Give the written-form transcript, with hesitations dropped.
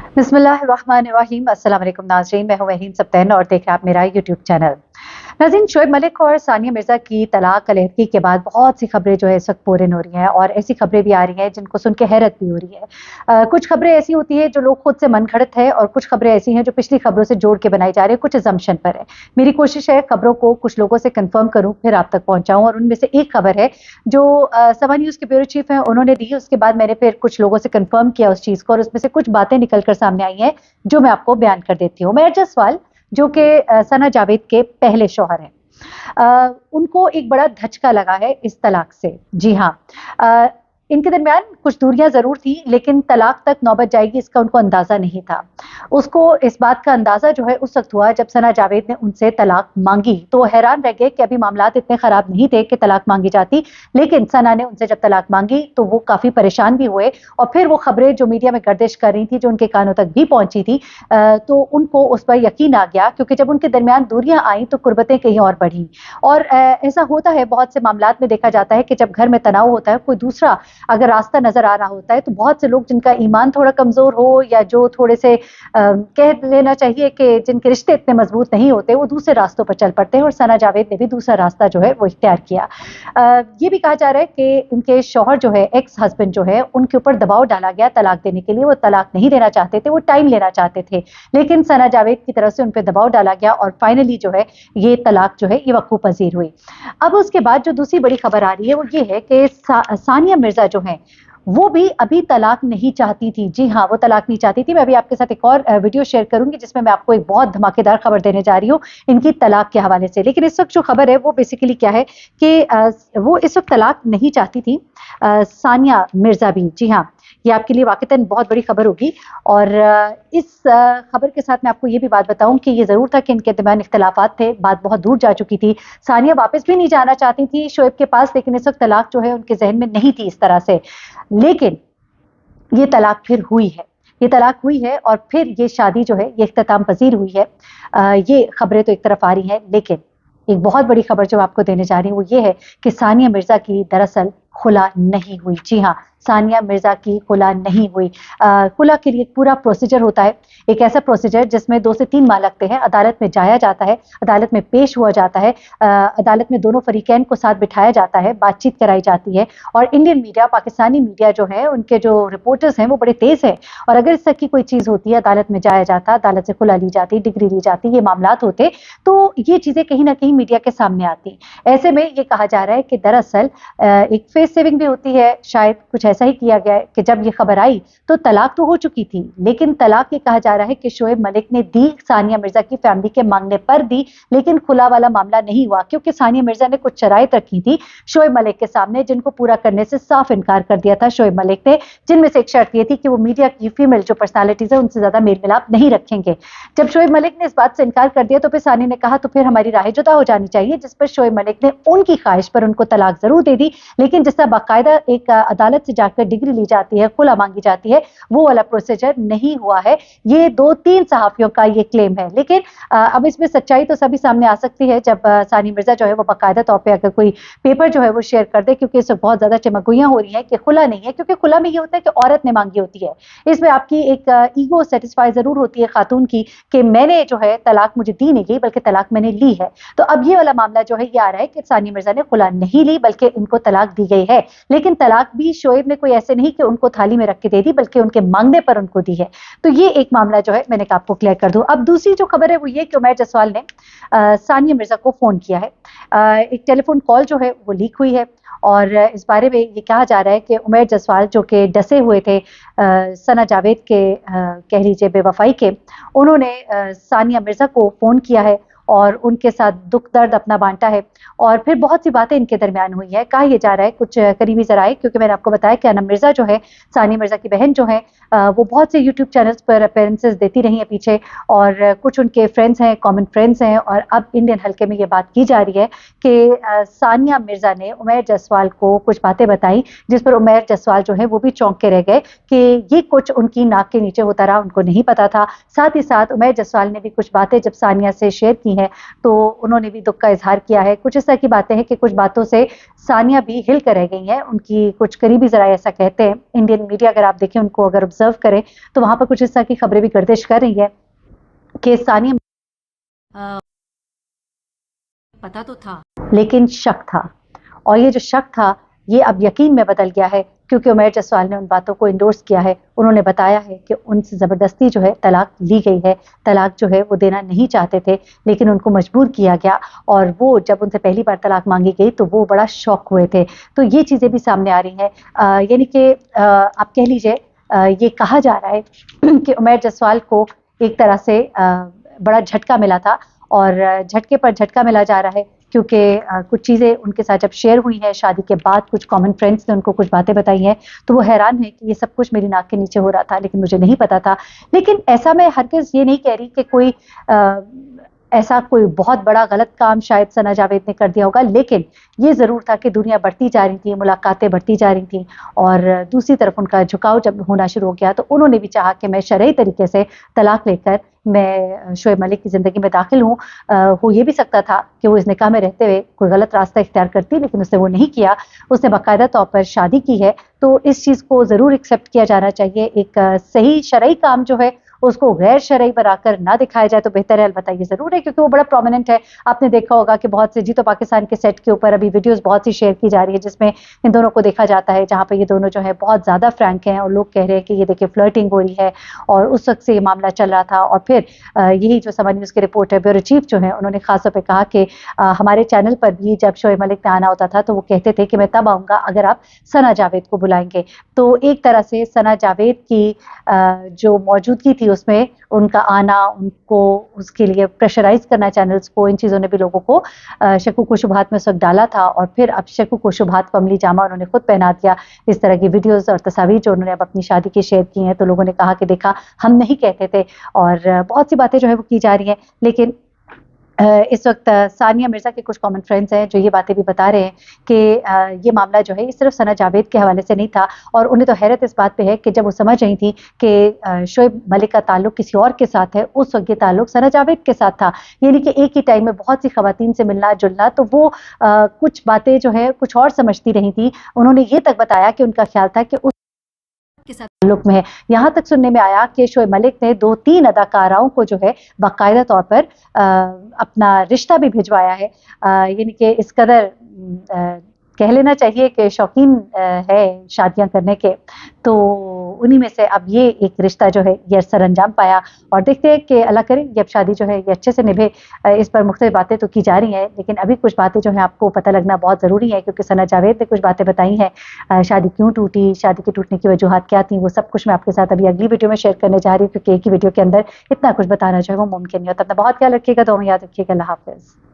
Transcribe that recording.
बिस्मिल्लाहिर्रहमानिर्रहीम। अस्सलाम वालेकुम नाज़रीन, मैं हूं वहीन सब्तैन और देख रहे हैं आप मेरा यूट्यूब चैनल। नाज़रीन, शोएब मलिक और सानिया मिर्ज़ा की तलाक अलहदगी के बाद बहुत सी खबरें जो है इस वक्त पोरिन हो रही हैं और ऐसी खबरें भी आ रही हैं जिनको सुन के हैरत भी हो रही है। कुछ खबरें ऐसी होती है जो लोग खुद से मनगढ़ंत है और कुछ खबरें ऐसी हैं जो पिछली खबरों से जोड़ के बनाई जा रही है, कुछ असम्पशन पर है। मेरी कोशिश है खबरों को कुछ लोगों से कंफर्म करूं फिर आप तक पहुंचाऊं, और उनमें से एक खबर है जो समा न्यूज़ के ब्यूरो चीफ हैं उन्होंने दी। उसके बाद मैंने फिर कुछ लोगों से कंफर्म किया उस चीज़ को और उसमें से कुछ बातें निकल कर सामने आई हैं जो मैं आपको बयान कर देती हूँ। उमैर जसवाल जो कि सना जावेद के पहले शौहर हैं, उनको एक बड़ा धचका लगा है इस तलाक से। जी हाँ, इनके दरमियान कुछ दूरियां जरूर थी लेकिन तलाक तक नौबत जाएगी इसका उनको अंदाजा नहीं था। उसको इस बात का अंदाजा जो है उस वक्त हुआ जब सना जावेद ने उनसे तलाक मांगी तो हैरान रह गए कि अभी मामलात इतने खराब नहीं थे कि तलाक मांगी जाती, लेकिन सना ने उनसे जब तलाक मांगी तो वो काफी परेशान भी हुए और फिर वो खबरें जो मीडिया में गर्दिश कर रही थी, जो उनके कानों तक भी पहुंची थी, तो उनको उस पर यकीन आ गया, क्योंकि जब उनके दरमियान दूरियां आई तो कुर्बतें कहीं और बढ़ी। और ऐसा होता है बहुत से मामलात में, देखा जाता है कि जब घर में तनाव होता है, कोई दूसरा अगर रास्ता नजर आ रहा होता है तो बहुत से लोग जिनका ईमान थोड़ा कमजोर हो या जो थोड़े से कह लेना चाहिए कि जिनके रिश्ते इतने मजबूत नहीं होते, वो दूसरे रास्तों पर चल पड़ते हैं और सना जावेद ने भी दूसरा रास्ता जो है वो इख्तियार किया। ये भी कहा जा रहा है कि उनके शौहर जो है, एक्स हस्बैंड जो है, उनके ऊपर दबाव डाला गया तलाक देने के लिए। वो तलाक नहीं देना चाहते थे, वो टाइम लेना चाहते थे, लेकिन सना जावेद की तरफ से उन पर दबाव डाला गया और फाइनली जो है ये तलाक जो है ये वकूफ़ पजीर हुई। अब उसके बाद जो दूसरी बड़ी खबर आ रही है वो ये है कि सानिया मिर्जा जो है वो भी अभी तलाक नहीं चाहती थी। जी हाँ, वो तलाक नहीं चाहती थी। मैं अभी आपके साथ एक और वीडियो शेयर करूंगी जिसमें मैं आपको एक बहुत धमाकेदार खबर देने जा रही हूँ इनकी तलाक के हवाले से। लेकिन इस वक्त जो खबर है वो बेसिकली क्या है कि वो इस वक्त तलाक नहीं चाहती थी, सानिया मिर्जा भी। जी हाँ, ये आपके लिए वाकईतन बहुत बड़ी खबर होगी। और इस खबर के साथ मैं आपको ये भी बात बताऊं कि ये जरूर था कि इनके दरमियान इख्तलाफात थे, बात बहुत दूर जा चुकी थी। सानिया वापस भी नहीं जाना चाहती थी शोएब के पास, लेकिन इस वक्त तलाक जो है उनके जहन में नहीं थी इस तरह से। लेकिन ये तलाक फिर हुई है, ये तलाक हुई है और फिर ये शादी जो है ये इख्तिताम पजीर हुई है। ये खबरें तो एक तरफ आ रही हैं, लेकिन एक बहुत बड़ी खबर जो आपको देने जा रही हूँ वो ये है कि सानिया मिर्जा की दरअसल खुला नहीं हुई। जी हाँ, सानिया मिर्जा की खुला नहीं हुई। खुला के लिए एक पूरा प्रोसीजर होता है, एक ऐसा प्रोसीजर जिसमें 2 से 3 माह लगते हैं। अदालत में जाया जाता है, अदालत में पेश हुआ जाता है, अदालत में दोनों फरीकैन को साथ बिठाया जाता है, बातचीत कराई जाती है। और इंडियन मीडिया, पाकिस्तानी मीडिया जो है, उनके जो रिपोर्टर्स हैं वो बड़े तेज हैं और अगर इस तरह की कोई चीज़ होती है, अदालत में जाया जाता, अदालत से खुला ली जाती, डिग्री ली जाती, ये मामलात होते, तो ये चीज़ें कहीं ना कहीं मीडिया के सामने आती। ऐसे में ये कहा जा रहा है कि दरअसल एक फेस सेविंग भी होती है, शायद कुछ ऐसा ही किया गया है कि जब ये खबर आई तो तलाक तो हो चुकी थी, लेकिन तलाक ये कहा जा रहा है कि शोएब मलिक ने दी, सानिया मिर्जा की फैमिली के मांगने पर दी, लेकिन खुला वाला मामला नहीं हुआ क्योंकि सानिया मिर्जा ने कुछ शराइत रखी थी शोएब मलिक के सामने जिनको पूरा करने से साफ इनकार कर दिया था शोएब मलिक ने, जिनमें से एक शर्त ये थी कि वो मीडिया की फीमेल जो पर्सनालिटीज है उनसे ज्यादा मेल मिलाप नहीं रखेंगे। जब शोएब मलिक ने इस बात से इनकार कर दिया तो फिर सानिया ने कहा तो फिर हमारी राह जुदा हो जानी चाहिए, जिस पर शोएब मलिक ने उनकी ख्वाहिश पर उनको तलाक जरूर दे दी, लेकिन जिस तरह बाकायदा एक अदालत से जाकर डिग्री ली जाती है, खुला मांगी जाती है, वो वाला प्रोसीजर नहीं हुआ है। ये 2-3 सहाफियों का ये क्लेम है, लेकिन अब इसमें सच्चाई तो सभी सामने आ सकती है जब सानिया मिर्जा जो है वो बाकायदा तौर पर अगर कोई पेपर जो है वो शेयर कर दे, क्योंकि इस वक्त बहुत ज्यादा चमकगोइयां हो रही हैं कि खुला नहीं है, क्योंकि खुला में ये होता है कि औरत ने मांगी होती है, इसमें आपकी एक ईगो सेटिस्फाई जरूर होती है खातून की कि मैंने जो है तलाक मुझे दी नहीं गई बल्कि तलाक मैंने ली है। तो अब ये वाला मामला जो है ये आ रहा है कि सानिया मिर्जा ने खुला नहीं ली बल्कि इनको तलाक दी गई है, लेकिन तलाक भी शोएब ने कोई ऐसे नहीं कि उनको थाली में रख के दे दी बल्कि उनके मांगने पर उनको दी है। तो ये एक मामला जो है मैंने कहा आपको क्लियर कर दूं। अब दूसरी जो खबर है वो ये कि उमैर जसवाल ने सानिया मिर्जा को फोन किया है, एक टेलीफोन कॉल जो है वो लीक हुई है और इस बारे में ये कहा जा रहा है कि उमैर जसवाल जो कि डसे हुए थे सना जावेद के कह लीजिए बेवफाई के, उन्होंने सानिया मिर्जा को फोन किया है और उनके साथ दुख दर्द अपना बांटा है और फिर बहुत सी बातें इनके दरमियान हुई है। कहा यह जा रहा है, कुछ करीबी जराए, क्योंकि मैंने आपको बताया कि अनम मिर्जा जो है, सानिया मिर्जा की बहन जो है, वो बहुत से यूट्यूब चैनल्स पर अपीयरेंसेस देती रही है पीछे और कुछ उनके फ्रेंड्स हैं, कॉमन फ्रेंड्स हैं। और अब इंडियन हल्के में ये बात की जा रही है कि सानिया मिर्जा ने उमैर जसवाल को कुछ बातें बताई जिस पर उमैर जसवाल जो है वो भी चौंक के रह गए कि ये कुछ उनकी नाक के नीचे होता रहा, उनको नहीं पता था। साथ ही साथ उमैर जसवाल ने भी कुछ बातें जब सानिया से शेयर की ہیں تو انہوں نے بھی دکھ کا اظہار کیا ہے. کچھ اس طرح کی باتیں ہیں کہ کچھ باتوں سے ثانیہ بھی ہل کر رہ گئی ہیں. ان کی کچھ قریبی ذرائع ایسا کہتے ہیں. انڈین میڈیا اگر آپ دیکھیں ان کو اگر آبزرو کریں تو وہاں پر کچھ اس طرح کی خبریں بھی گردش کر رہی ہیں کہ ثانیہ پتا تو تھا لیکن شک تھا, اور یہ جو شک تھا یہ اب یقین میں بدل گیا ہے کیونکہ عمیر جسوال نے ان باتوں کو انڈورس کیا ہے. انہوں نے بتایا ہے کہ ان سے زبردستی جو ہے طلاق لی گئی ہے. طلاق جو ہے وہ دینا نہیں چاہتے تھے لیکن ان کو مجبور کیا گیا, اور وہ جب ان سے پہلی بار طلاق مانگی گئی تو وہ بڑا شوق ہوئے تھے. تو یہ چیزیں بھی سامنے آ رہی ہیں. یعنی کہ آپ کہہ لیجئے یہ کہا جا رہا ہے کہ عمیر جسوال کو ایک طرح سے بڑا جھٹکا ملا تھا, اور جھٹکے پر جھٹکا ملا جا رہا ہے کیونکہ کچھ چیزیں ان کے ساتھ جب شیئر ہوئی ہیں شادی کے بعد, کچھ کامن فرینڈس نے ان کو کچھ باتیں بتائی ہیں تو وہ حیران ہے کہ یہ سب کچھ میری ناک کے نیچے ہو رہا تھا لیکن مجھے نہیں پتا تھا. لیکن ایسا میں ہرگز یہ نہیں کہہ رہی کہ کوئی ایسا کوئی بہت بڑا غلط کام شاید ثنا جاوید نے کر دیا ہوگا, لیکن یہ ضرور تھا کہ دنیا بڑھتی جا رہی تھی, ملاقاتیں بڑھتی جا رہی تھیں, اور دوسری طرف ان کا جھکاؤ جب ہونا شروع ہو گیا تو انہوں نے بھی چاہا کہ میں شرعی طریقے سے طلاق لے کر میں شعیب ملک کی زندگی میں داخل ہوں. ہو یہ بھی سکتا تھا کہ وہ اس نکاح میں رہتے ہوئے کوئی غلط راستہ اختیار کرتی, لیکن اس نے وہ نہیں کیا. اس نے باقاعدہ طور پر شادی کی ہے, تو اس چیز کو ضرور ایکسیپٹ کیا جانا چاہیے. ایک صحیح شرعی کام جو ہے اس کو غیر شرعی بنا کر نہ دکھایا جائے تو بہتر ہے. البتہ یہ ضرور ہے کیونکہ وہ بڑا پرومیننٹ ہے. آپ نے دیکھا ہوگا کہ بہت سے جیتو پاکستان کے سیٹ کے اوپر ابھی ویڈیوز بہت سی شیئر کی جا رہی ہے جس میں ان دونوں کو دیکھا جاتا ہے, جہاں پہ یہ دونوں جو ہے بہت زیادہ فرینک ہیں, اور لوگ کہہ رہے ہیں کہ یہ دیکھیں فلرٹنگ ہو رہی ہے, اور اس وقت سے یہ معاملہ چل رہا تھا. اور پھر یہی جو سما نیوز کے رپورٹر بیورو چیف جو ہیں انہوں نے خاص طور پہ کہا کہ ہمارے چینل پر بھی جب شعیب ملک نے آنا ہوتا تھا تو وہ کہتے تھے کہ میں تب آؤں گا اگر آپ ثنا جاوید کو بلائیں گے. تو ایک طرح سے ثنا جاوید کی جو موجودگی تھی اس میں ان کا آنا, ان کو اس کے لیے پریشرائز کرنا چینلز کو, ان چیزوں نے بھی لوگوں کو شکوک و شبہات میں اس وقت ڈالا تھا. اور پھر اب شکوک و شبہات کو عملی جامہ انہوں نے خود پہنا دیا. اس طرح کی ویڈیوز اور تصاویر جو انہوں نے اب اپنی شادی کی شیئر کی ہیں تو لوگوں نے کہا کہ دیکھا ہم نہیں کہتے تھے, اور بہت سی باتیں جو ہے وہ کی جا رہی ہیں. لیکن اس وقت ثانیہ مرزا کے کچھ کامن فرینڈز ہیں جو یہ باتیں بھی بتا رہے ہیں کہ یہ معاملہ جو ہے یہ صرف ثنا جاوید کے حوالے سے نہیں تھا, اور انہیں تو حیرت اس بات پہ ہے کہ جب وہ سمجھ رہی تھی کہ شعیب ملک کا تعلق کسی اور کے ساتھ ہے, اس وقت یہ تعلق ثنا جاوید کے ساتھ تھا. یعنی کہ ایک ہی ٹائم میں بہت سی خواتین سے ملنا جلنا, تو وہ کچھ باتیں جو ہے کچھ اور سمجھتی رہی تھی. انہوں نے یہ تک بتایا کہ ان کا خیال تھا کہ اس کے ساتھ تعلق میں ہے. یہاں تک سننے میں آیا کہ شعیب ملک نے 2-3 اداکاراؤں کو جو ہے باقاعدہ طور پر اپنا رشتہ بھی بھجوایا ہے. یعنی کہ اس قدر کہہ لینا چاہیے کہ شوقین ہے شادیاں کرنے کے, تو انہی میں سے اب یہ ایک رشتہ جو ہے یہ سر انجام پایا. اور دیکھتے ہیں کہ اللہ کرے یہ اب شادی جو ہے یہ اچھے سے نبھے. اس پر مختلف باتیں تو کی جا رہی ہیں لیکن ابھی کچھ باتیں جو ہیں آپ کو پتہ لگنا بہت ضروری ہے, کیونکہ ثنا جاوید نے کچھ باتیں بتائی ہیں. شادی کیوں ٹوٹی, شادی کے ٹوٹنے کی وجوہات کیا تھیں, وہ سب کچھ میں آپ کے ساتھ ابھی اگلی ویڈیو میں شیئر کرنے جا رہی ہوں, کیونکہ ایک ہی ویڈیو کے اندر اتنا کچھ بتانا جو ہے وہ ممکن نہیں ہوتا. اپنا بہت خیال رکھیے گا, دعا میں یاد رکھیے گا. اللہ حافظ.